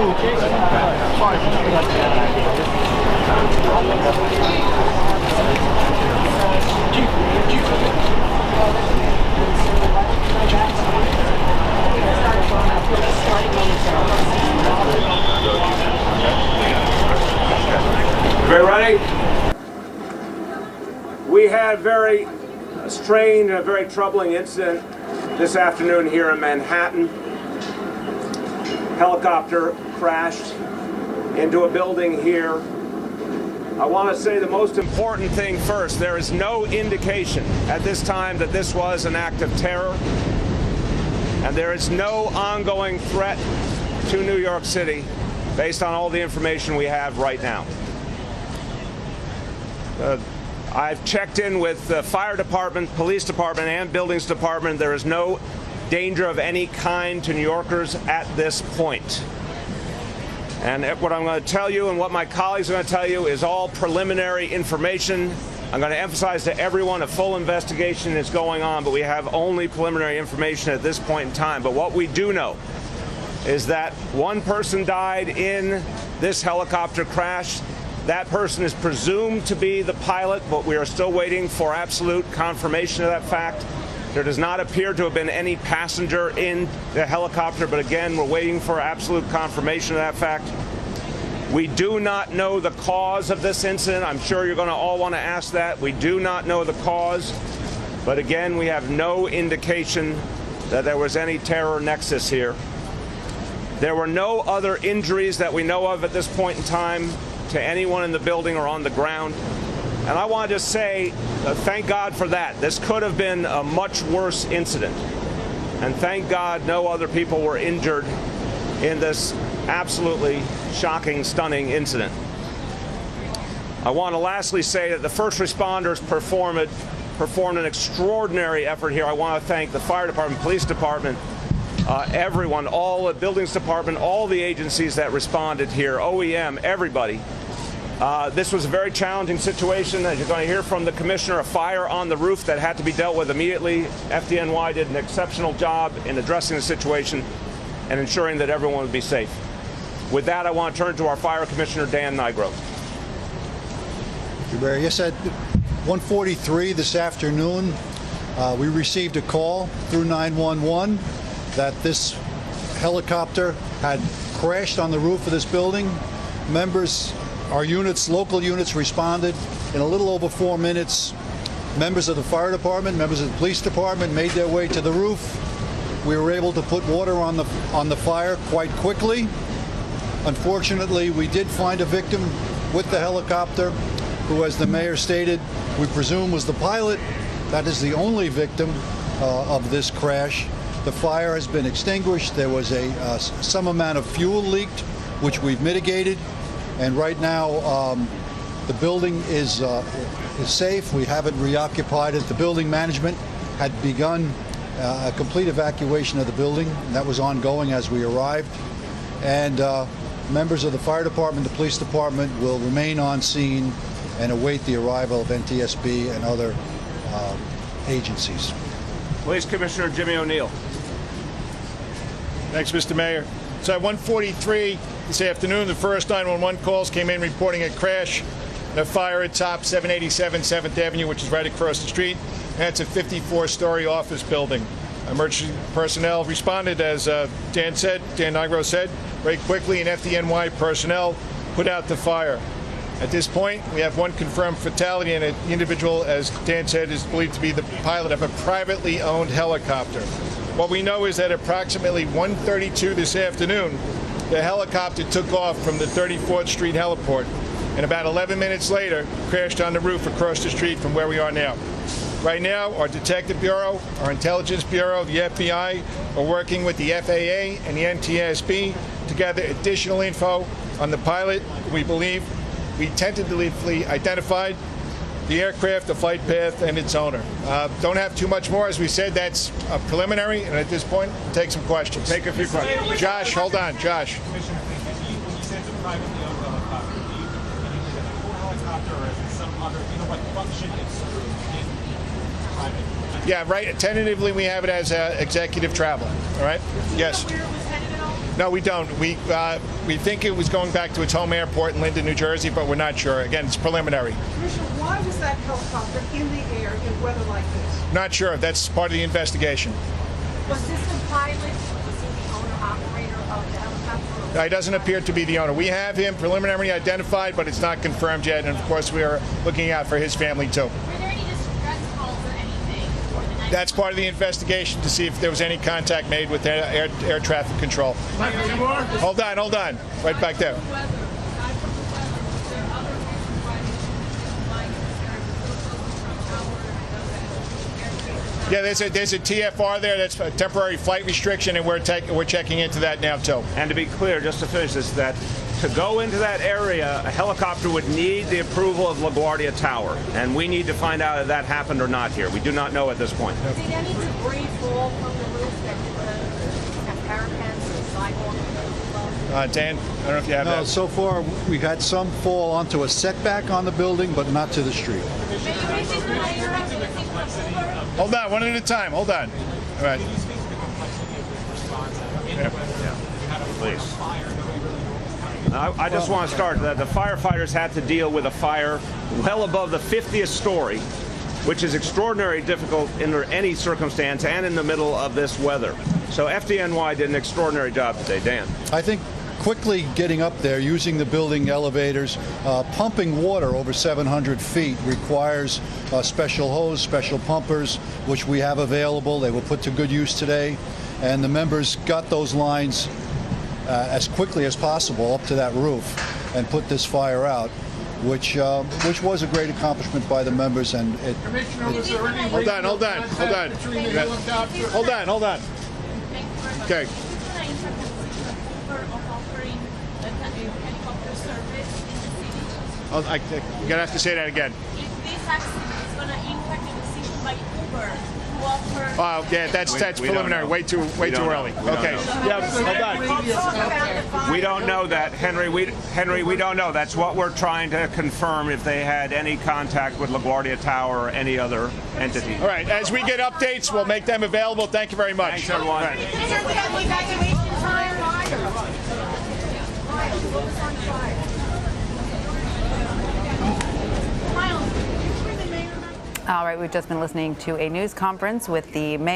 Everybody ready? We had a very strange and a very troubling incident this afternoon here in Manhattan. Helicopter crashed into a building here. I want to say the most important thing first. There is no indication at this time that this was an act of terror, and there is no ongoing threat to New York City based on all the information we have right now. I've checked in with the fire department, police department, and buildings department. There is no danger of any kind to New Yorkers at this point. And what I'm going to tell you and what my colleagues are going to tell you is all preliminary information. I'm going to emphasize to everyone a full investigation is going on, but we have only preliminary information at this point in time. But what we do know is that one person died in this helicopter crash. That person is presumed to be the pilot, but we are still waiting for absolute confirmation of that fact. There does not appear to have been any passenger in the helicopter, but again, we're waiting for absolute confirmation of that fact. We do not know the cause of this incident. I'm sure you're going to all want to ask that. We do not know the cause, but again, we have no indication that there was any terror nexus here. There were no other injuries that we know of at this point in time to anyone in the building or on the ground. And I want to just say, thank God for that. This could have been a much worse incident. And thank God no other people were injured in this absolutely shocking, stunning incident. I want to lastly say that the first responders performed an extraordinary effort here. I want to thank the fire department, police department, everyone, all the buildings department, all the agencies that responded here, OEM, everybody. This was a very challenging situation. As you're going to hear from the commissioner, a fire on the roof that had to be dealt with immediately. FDNY did an exceptional job in addressing the situation and ensuring that everyone would be safe. With that, I want to turn to our fire commissioner, Dan Nigro. Yes, at 1:43 this afternoon, we received a call through 911 that this helicopter had crashed on the roof of this building. Our units, local units, responded in a little over 4 minutes. Members of the fire department, members of the police department made their way to the roof. We were able to put water on the fire quite quickly. Unfortunately, we did find a victim with the helicopter who, as the mayor stated, we presume was the pilot. That is the only victim of this crash. The fire has been extinguished. There was some amount of fuel leaked, which we've mitigated. And right now, the building is safe. We haven't reoccupied it. The building management had begun a complete evacuation of the building. That was ongoing as we arrived. And members of the fire department, the police department will remain on scene and await the arrival of NTSB and other agencies. Police Commissioner Jimmy O'Neill. Thanks, Mr. Mayor. So at 1:43 this afternoon, the first 911 calls came in reporting a crash and a fire at top 787 7th Avenue, which is right across the street. That's a 54-story office building. Emergency personnel responded, as Dan Nigro said, very quickly, and FDNY personnel put out the fire. At this point, we have one confirmed fatality, and the individual, as Dan said, is believed to be the pilot of a privately owned helicopter. What we know is that approximately 1:32 this afternoon, the helicopter took off from the 34th Street heliport, and about 11 minutes later, crashed on the roof across the street from where we are now. Right now, our Detective Bureau, our Intelligence Bureau, the FBI are working with the FAA and the NTSB to gather additional info on the pilot. We believe we tentatively identified the aircraft, the flight path, and its owner. Don't have too much more. As we said, that's preliminary, and at this point, we'll take some questions. Take a few questions. Josh, hold on. Josh. Commissioner, you said it's a privately owned helicopter. Do you think it's a full helicopter, or is it some other, what function it's private? Yeah, right. Tentatively, we have it as executive travel. All right? Yes. Where it was headed at all? No, we don't. We think it was going back to its home airport in Linden, New Jersey, but we're not sure. Again, it's preliminary. Commissioner, why was that helicopter in the air in weather like this? Not sure. That's part of the investigation. Was this the pilot? Was he the owner-operator of the helicopter? He doesn't appear to be the owner. We have him preliminarily identified, but it's not confirmed yet. And of course, we are looking out for his family too. Were there any distress calls or anything? For the night? That's part of the investigation to see if there was any contact made with air traffic control. Hold on. Right back there. Yeah, there's a TFR there. That's a temporary flight restriction, and we're checking into that now too. And to be clear, just to finish this, that to go into that area, a helicopter would need the approval of LaGuardia Tower, and we need to find out if that happened or not here. We do not know at this point. Did any debris fall from the roof that the parapets or sidewalk? Dan, I don't know if you have No, that. so far we had some fall onto a setback on the building, but not to the street. Hold on, one at a time. Hold on. All right. Please. I just want to start that the firefighters had to deal with a fire well above the 50th story, which is extraordinarily difficult under any circumstance and in the middle of this weather. So FDNY did an extraordinary job today. Dan. I think quickly getting up there, using the building elevators, pumping water over 700 feet requires a special hose, special pumpers, which we have available. They were put to good use today, and the members got those lines as quickly as possible up to that roof and put this fire out, which was a great accomplishment by the members. And Hold on. Okay. You're gonna have to say that again. If this accident is going to impact the decision by Uber to offer... Oh, yeah, that's preliminary. Way too early. Okay. Yeah, hold on. We don't know that, Henry. We don't know. That's what we're trying to confirm, if they had any contact with LaGuardia Tower or any other entity. All right. As we get updates, we'll make them available. Thank you very much. Thanks, everyone. All right, we've just been listening to a news conference with the mayor.